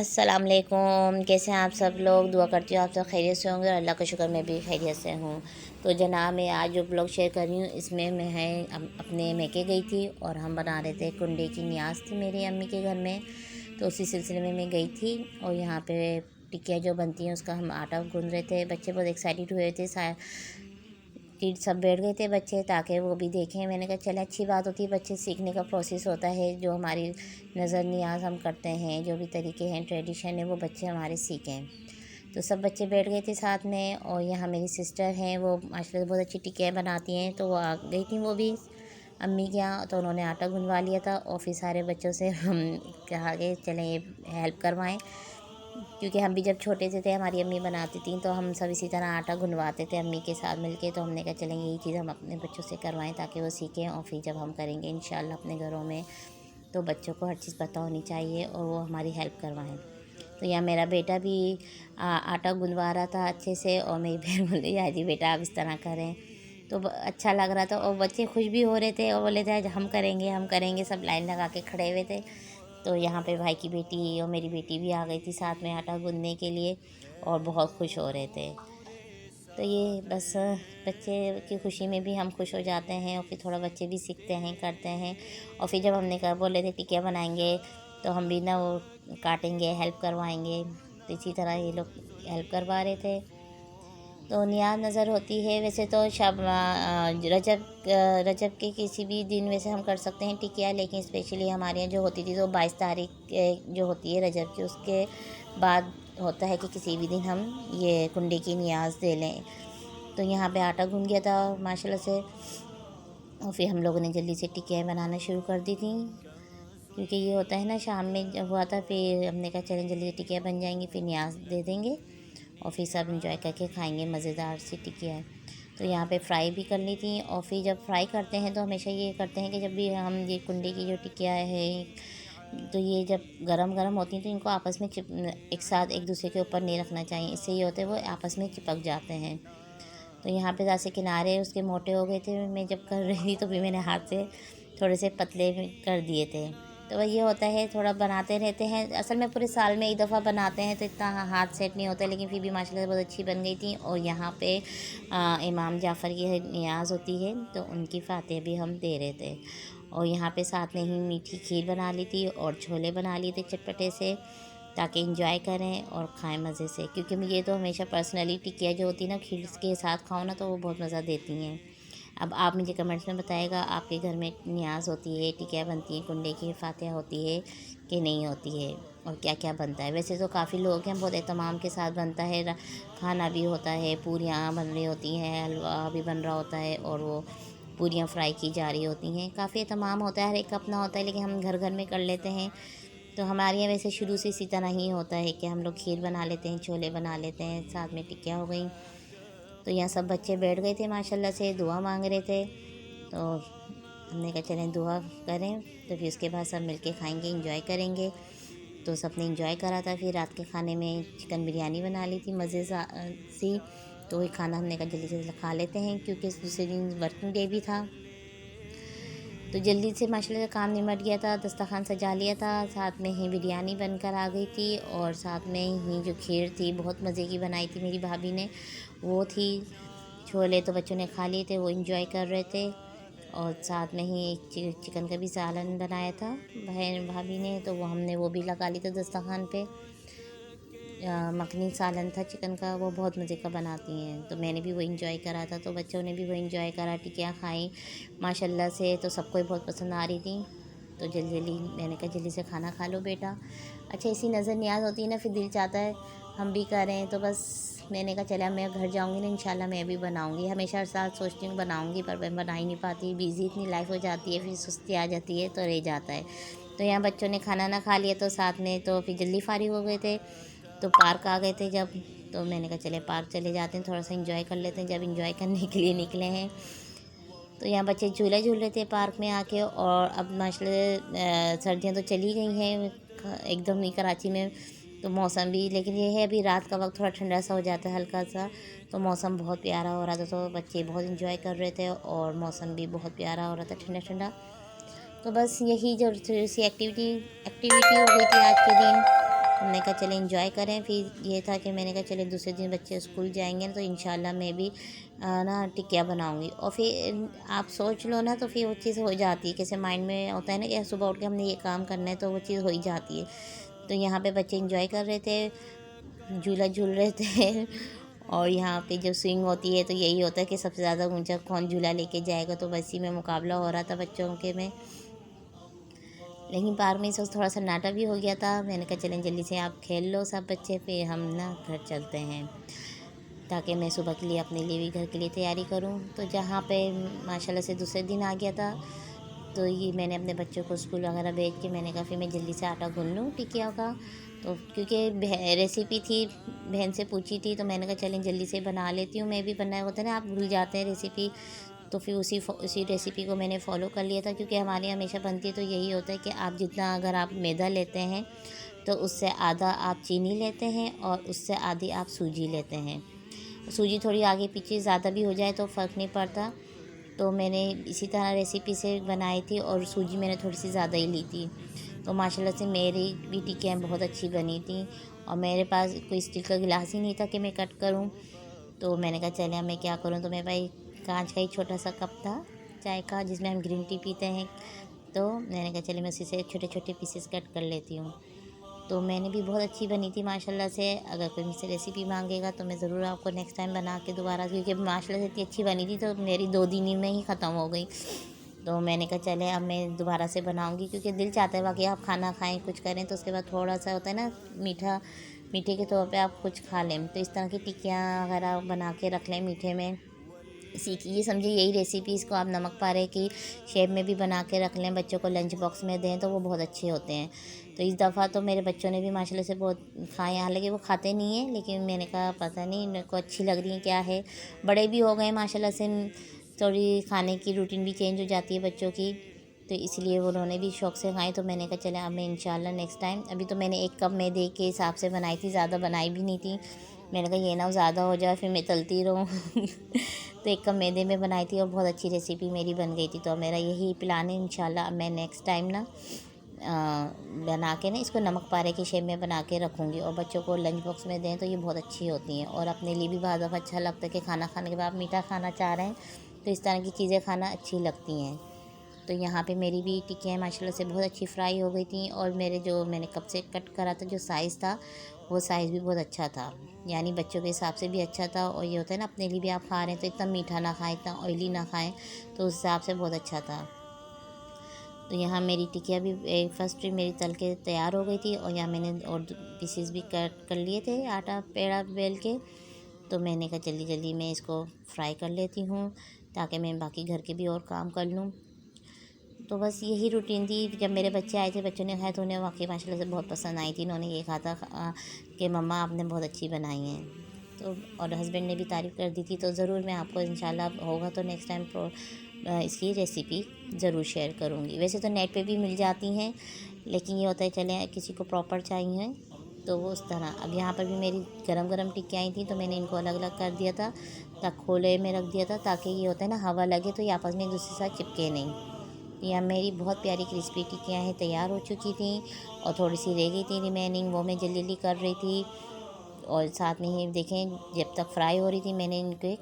अस्सलाम वालेकुम। कैसे हैं आप सब लोग? दुआ करती हूँ आप सब खैरियत से होंगे और अल्लाह का शुक्र मैं भी खैरियत से हूँ। तो जनाब मैं आज जो ब्लॉग शेयर कर रही हूँ इसमें मैं है अपने मैके गई थी और हम बना रहे थे कुंडे की न्याज़ थी मेरी अम्मी के घर में। तो उसी सिलसिले में मैं गई थी और यहाँ पे टिक्कियाँ जो बनती हैं उसका हम आटा गूँध रहे थे। बच्चे बहुत एक्साइटेड हुए थे, कि सब बैठ गए थे बच्चे ताकि वो भी देखें। मैंने कहा चले अच्छी बात होती है, बच्चे सीखने का प्रोसेस होता है। जो हमारी नज़र नियाज हम करते हैं, जो भी तरीके हैं, ट्रेडिशन है, वो बच्चे हमारे सीखें। तो सब बच्चे बैठ गए थे साथ में। और यहाँ मेरी सिस्टर हैं, वो माशाल्लाह बहुत अच्छी टिक्कियाँ बनाती हैं, तो वो आ गई थी वो भी अम्मी के यहाँ। तो उन्होंने आटा गूँधवा लिया था और फिर सारे बच्चों से हम कहा कि चलें ये हेल्प करवाएँ, क्योंकि हम भी जब छोटे से थे हमारी अम्मी बनाती थी तो हम सब इसी तरह आटा गुनवाते थे अम्मी के साथ मिलके। तो हमने कहा चलेंगे यही चीज़ हम अपने बच्चों से करवाएं ताकि वो सीखें, और फिर जब हम करेंगे इंशाल्लाह अपने घरों में तो बच्चों को हर चीज़ पता होनी चाहिए और वो हमारी हेल्प करवाएं। तो यहाँ मेरा बेटा भी आटा गुनवा रहा था अच्छे से, और मेरी बहन बोली या जी बेटा आप इस तरह करें। तो अच्छा लग रहा था और बच्चे खुश भी हो रहे थे और बोले थे आज हम करेंगे हम करेंगे, सब लाइन लगा के खड़े हुए थे। तो यहाँ पे भाई की बेटी और मेरी बेटी भी आ गई थी साथ में आटा गूँधने के लिए और बहुत खुश हो रहे थे। तो ये बस बच्चे की खुशी में भी हम खुश हो जाते हैं और फिर थोड़ा बच्चे भी सीखते हैं करते हैं। और फिर जब हमने कहा बोले थे टिकिया बनाएंगे तो हम भी ना वो काटेंगे हेल्प करवाएंगे, तो इसी तरह ये लोग हेल्प करवा रहे थे। तो नियाज़ नज़र होती है वैसे तो रजब के किसी भी दिन वैसे हम कर सकते हैं टिकिया, लेकिन स्पेशली हमारे यहाँ जो होती थी तो 22 तारीख जो होती है रजब की उसके बाद होता है कि किसी भी दिन हम ये कुंडे की नियाज़ दे लें। तो यहाँ पे आटा गूँध गया था माशाल्लाह से, और फिर हम लोगों ने जल्दी से टिकियाँ बनाना शुरू कर दी थी, क्योंकि ये होता है ना शाम में जब हुआ था। फिर हमने कहा चलें जल्दी से टिकियाँ बन जाएंगी फिर नियाज़ दे देंगे और फिर सब इंजॉय करके खाएंगे मज़ेदार सी टिकिया है। तो यहाँ पे फ्राई भी कर ली थी। और फिर जब फ्राई करते हैं तो हमेशा ये करते हैं कि जब भी हम ये कुंडे की जो टिकिया है तो ये जब गरम गरम होती हैं तो इनको आपस में एक साथ एक दूसरे के ऊपर नहीं रखना चाहिए, इससे ये होता है वो आपस में चिपक जाते हैं। तो यहाँ पे जैसे किनारे उसके मोटे हो गए थे, मैं जब कर रही थी तो भी मैंने हाथ से थोड़े से पतले कर दिए थे। तो वही ये होता है थोड़ा बनाते रहते हैं, असल में पूरे साल में एक दफ़ा बनाते हैं तो इतना हाथ सेट नहीं होता, लेकिन फिर भी माशाल्लाह बहुत अच्छी बन गई थी। और यहाँ पे इमाम जाफ़र की नियाज़ होती है तो उनकी फ़ातिहा भी हम दे रहे थे। और यहाँ पे साथ में ही मीठी खीर बना ली थी और छोले बना लिए थे चटपटे से, ताकि इंजॉय करें और खाएं मज़े से। क्योंकि मुझे तो हमेशा पर्सनली टिकिया जो होती है ना खीर के साथ खाओ ना तो वो बहुत मज़ा देती हैं। अब आप मुझे कमेंट्स में बताइएगा आपके घर में नियाज़ होती है, टिकिया बनती है, कुंडे की फातिहा होती है कि नहीं होती है, और क्या क्या बनता है। वैसे तो काफ़ी लोग हैं, बहुत एहतमाम के साथ बनता है, खाना भी होता है, पूरियाँ बन रही होती हैं, हलवा भी बन रहा होता है और वो पूरियाँ फ्राई की जा रही होती हैं। काफ़ी एहतमाम होता है, हर एक का अपना होता है, लेकिन हम घर घर में कर लेते हैं। तो हमारे यहाँ वैसे शुरू से इसी तरह ही होता है कि हम लोग खीर बना लेते हैं, छोले बना लेते हैं, साथ में टिक्कियाँ हो गई। तो यहाँ सब बच्चे बैठ गए थे माशाल्लाह से, दुआ मांग रहे थे। तो हमने कहा चलें दुआ करें तो फिर उसके बाद सब मिलके खाएंगे, इंजॉय करेंगे। तो सबने इंजॉय करा था। फिर रात के खाने में चिकन बिरयानी बना ली थी मज़े सी। तो वही खाना हमने कहा जल्दी से खा लेते हैं, क्योंकि दूसरे दिन वर्किंग डे भी था। तो जल्दी से माशाल्लाह से काम निमट गया था, दस्तरखान सजा लिया था, साथ में ही बिरयानी बनकर आ गई थी और साथ में ही जो खीर थी बहुत मज़े की बनाई थी मेरी भाभी ने, वो थी। छोले तो बच्चों ने खा लिए थे, वो इंजॉय कर रहे थे। और साथ में ही एक चिकन का भी सालन बनाया था बहन भाभी ने, तो वो हमने वो भी लगा ली थी दस्तरखान पे। मखनी सालन था चिकन का, वो बहुत मज़े का बनाती हैं, तो मैंने भी वो इंजॉय करा था। तो बच्चों ने भी वो इंजॉय करा, टिकियाँ खाई माशाल्लाह से, तो सबको ही बहुत पसंद आ रही थी। तो जल्दी जल्दी मैंने कहा जल्दी से खाना खा लो बेटा। अच्छा इसी नज़र नियाज होती है ना, फिर दिल चाहता है हम भी करें। तो बस मैंने कहा चला मैं घर जाऊंगी ना इंशाल्लाह मैं भी बनाऊंगी। हमेशा हर साल सोचती हूँ बनाऊंगी पर मैं बना ही नहीं पाती, बिज़ी इतनी लाइफ हो जाती है, फिर सुस्ती आ जाती है तो रह जाता है। तो यहाँ बच्चों ने खाना ना खा लिया तो साथ में तो फिर जल्दी फारिग हो गए थे। तो पार्क आ गए थे जब, तो मैंने कहा चले पार्क चले जाते हैं, थोड़ा सा इंजॉय कर लेते हैं जब इंजॉय करने के लिए निकले हैं। तो यहाँ बच्चे झूले झूल रहे थे पार्क में आके। और अब माशाल्लाह सर्दियाँ तो चली गई हैं एकदम ही कराची में, तो मौसम भी, लेकिन ये है अभी रात का वक्त थोड़ा ठंडा सा हो जाता है हल्का सा। तो मौसम बहुत प्यारा हो रहा था, तो बच्चे बहुत इंजॉय कर रहे थे और मौसम भी बहुत प्यारा हो रहा था, ठंडा ठंडा। तो बस यही जो थोड़ी सी एक्टिविटी एक्टिविटी हो गई थी आज के दिन। हमने कहा चले एंजॉय करें। फिर ये था कि मैंने कहा चले दूसरे दिन बच्चे स्कूल जाएंगे ना, तो इंशाल्लाह मैं भी ना टिकिया बनाऊंगी। और फिर आप सोच लो ना, तो फिर वो चीज़ हो जाती है, कैसे माइंड में होता है ना कि सुबह उठ के हमने ये काम करना है, तो वो चीज़ हो ही जाती है। तो यहाँ पे बच्चे इंजॉय कर रहे थे, झूला झूल रहे थे और यहाँ पे जब स्विंग होती है तो यही होता है कि सबसे ज़्यादा ऊंचा कौन झूला लेके जाएगा, तो बस ही में मुकाबला हो रहा था बच्चों के में। लेकिन पार्क में इस वक्त थोड़ा सा नाटा भी हो गया था। मैंने कहा चलें जल्दी से आप खेल लो सब बच्चे, फिर हम ना घर चलते हैं, ताकि मैं सुबह के लिए अपने लिए भी घर के लिए तैयारी करूं। तो जहाँ पे माशाल्लाह से दूसरे दिन आ गया था, तो ये मैंने अपने बच्चों को स्कूल वगैरह भेज के मैंने कहा फिर मैं जल्दी से आटा गूंद लूँ टिकिया का। तो क्योंकि रेसिपी थी, बहन से पूछी थी, तो मैंने कहा चलें जल्दी से बना लेती हूँ। मैं भी बनाया होता है ना, आप भूल जाते हैं रेसिपी, तो फिर उसी रेसिपी को मैंने फ़ॉलो कर लिया था। क्योंकि हमारे यहाँ हमेशा बनती है तो यही होता है कि आप जितना अगर आप मैदा लेते हैं तो उससे आधा आप चीनी लेते हैं और उससे आधी आप सूजी लेते हैं। सूजी थोड़ी आगे पीछे ज़्यादा भी हो जाए तो फ़र्क नहीं पड़ता। तो मैंने इसी तरह रेसिपी से बनाई थी और सूजी मैंने थोड़ी सी ज़्यादा ही ली थी। तो माशाल्लाह से मेरी भी टिक्कियाँ बहुत अच्छी बनी थी। और मेरे पास कोई स्टील का गिलास ही नहीं था कि मैं कट करूं। तो मैंने कहा चले अब मैं क्या करूं, तो मेरे भाई कांच का ही छोटा सा कप था चाय का, जिसमें हम ग्रीन टी पीते हैं। तो मैंने कहा चले मैं उसी से छोटे छोटे पीसेस कट कर लेती हूँ। तो मैंने भी बहुत अच्छी बनी थी माशाल्लाह से। अगर कोई मुझसे रेसिपी मांगेगा तो मैं ज़रूर आपको नेक्स्ट टाइम बना के दोबारा, क्योंकि माशाल्लाह से इतनी अच्छी बनी थी तो मेरी 2 दिन ही में ही ख़त्म हो गई। तो मैंने कहा चले अब मैं दोबारा से बनाऊंगी, क्योंकि दिल चाहता है वाकई आप खाना खाएं कुछ करें तो उसके बाद थोड़ा सा होता है ना मीठे के तौर पे आप कुछ खा लें। तो इस तरह की टिक्कियाँ वगैरह बना के रख लें मीठे में। सीखिए, समझिए यही रेसिपी इसको आप नमक पारे की शेप में भी बना के रख लें, बच्चों को लंच बॉक्स में दें तो वो बहुत अच्छे होते हैं। तो इस दफ़ा तो मेरे बच्चों ने भी माशाल्लाह से बहुत खाए, हालांकि वो खाते नहीं हैं, लेकिन मैंने कहा पता नहीं मेरे को अच्छी लग रही है क्या है। बड़े भी हो गए माशाल्लाह से, थोड़ी खाने की रूटीन भी चेंज हो जाती है बच्चों की, तो इसलिए उन्होंने भी शौक़ से खाए। तो मैंने कहा चले अब मैं इंशाल्लाह नेक्स्ट टाइम, अभी तो मैंने 1 कप मैदे के हिसाब से बनाई थी, ज़्यादा बनाई भी नहीं थी। मैंने कहा ये ना ज़्यादा हो जाए फिर मैं तलती रहूँ तो 1 कप मैदे में बनाई थी और बहुत अच्छी रेसिपी मेरी बन गई थी। तो मेरा यही प्लान है इंशाल्लाह, अब मैं नेक्स्ट टाइम ना बना के ना इसको नमक पारे की शेप में बना के रखूँगी और बच्चों को लंच बॉक्स में दें तो ये बहुत अच्छी होती हैं। और अपने लिए भी बहुत दफ़ा अच्छा लगता है कि खाना खाने के बाद आप मीठा खाना चाह रहे हैं तो इस तरह की चीज़ें खाना अच्छी लगती हैं। तो यहाँ पे मेरी भी टिक्कियाँ माशाल्लाह से बहुत अच्छी फ्राई हो गई थी और मेरे जो मैंने कप से कट करा था जो साइज़ था वो साइज़ भी बहुत अच्छा था, यानी बच्चों के हिसाब से भी अच्छा था। और ये होता है ना अपने लिए भी आप खा रहे हैं तो इतना मीठा ना खाएं, इतना ऑयली ना खाएं, तो उस हिसाब से बहुत अच्छा था। तो यहाँ मेरी टिकिया भी फर्स्ट मेरी तल के तैयार हो गई थी और यहाँ मैंने और पीसेस भी कट कर लिए थे आटा पेड़ा बेल के। तो मैंने कहा जल्दी जल्दी मैं इसको फ्राई कर लेती हूँ ताकि मैं बाकी घर के भी और काम कर लूँ। तो बस यही रूटीन थी। जब मेरे बच्चे आए थे, बच्चों ने खाया तो उन्हें वाकई माशाल्लाह से बहुत पसंद आई थी। उन्होंने ये कहा था कि मम्मा आपने बहुत अच्छी बनाई हैं। तो और हस्बैंड ने भी तारीफ़ कर दी थी। तो ज़रूर मैं आपको इंशाल्लाह होगा तो नेक्स्ट टाइम इसकी रेसिपी ज़रूर शेयर करूँगी। वैसे तो नेट पे भी मिल जाती हैं, लेकिन ये होता है चलें किसी को प्रॉपर चाहिए तो वो उस तरह। अब यहाँ पर भी मेरी गरम गरम टिक्कियाँ आई थी तो मैंने इनको अलग अलग कर दिया था, खोले में रख दिया था, ताकि ये होता है ना हवा लगे तो ये आपस में एक दूसरे के साथ चिपके नहीं। यह मेरी बहुत प्यारी क्रिस्पी टिक्कियाँ हैं तैयार हो चुकी थी और थोड़ी सी रह गई थी रिमेनिंग, वो मैं जल्दी जल्दी कर रही थी। और साथ में ही देखें जब तक फ्राई हो रही थी मैंने इनके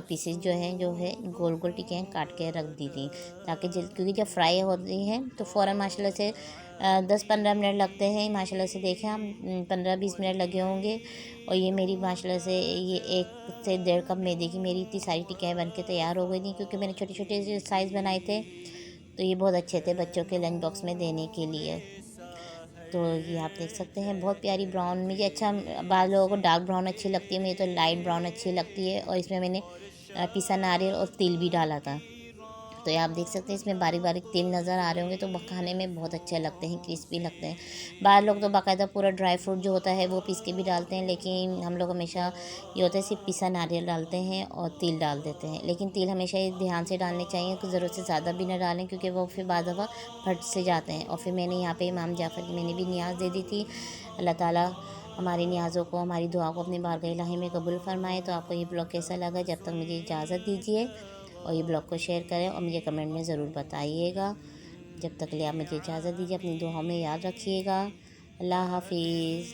पीसेस जो है गोल गोल टिक्कियाँ काट के रख दी थी, ताकि क्योंकि जब फ्राई होती हैं तो फ़ौरन माशाल्लाह से 10-15 मिनट लगते हैं। माशाल्लाह से देखें हम 15-20 मिनट लगे होंगे। और ये मेरी माशाल्लाह से ये 1 से 1.5 कप मैदे की मेरी इतनी सारी टिक्कियाँ बन के तैयार हो गई थी, क्योंकि मैंने छोटे छोटे साइज़ बनाए थे। तो ये बहुत अच्छे थे बच्चों के लंच बॉक्स में देने के लिए। तो ये आप देख सकते हैं बहुत प्यारी ब्राउन, मुझे अच्छा बाद लोगों को डार्क ब्राउन अच्छी लगती है, मुझे तो लाइट ब्राउन अच्छी लगती है। और इसमें मैंने पिसा नारियल और तिल भी डाला था। तो ये आप देख सकते हैं इसमें बारीक बारीक तिल नज़र आ रहे होंगे, तो खाने में बहुत अच्छे लगते हैं, क्रिस्पी लगते हैं। बाहर लोग तो बाकायदा पूरा ड्राई फ्रूट जो होता है वो पीस के भी डालते हैं, लेकिन हम लोग हमेशा ये होता है सिर्फ पिसा नारियल डालते हैं और तिल डाल देते हैं। लेकिन तिल हमेशा ये ध्यान से डालने चाहिए कि ज़रूरत से ज़्यादा भी ना डालें, क्योंकि वो फिर बाद दफ़ा फट से जाते हैं। और फिर मैंने यहाँ पर इमाम जाफ़र की मैंने भी नियाज़ दे दी थी। अल्लाह ताला हमारी नियाज़ों को, हमारी दुआ को अपनी बारगाह इलाही में कबूल फरमाए। तो आपको ये ब्लॉग कैसा लगा, जब तक मुझे इजाज़त दीजिए और ये ब्लॉग को शेयर करें और मुझे कमेंट में ज़रूर बताइएगा। जब तक ले आप मुझे इजाज़त दीजिए, अपनी दुआओं में याद रखिएगा। अल्लाह हाफिज़।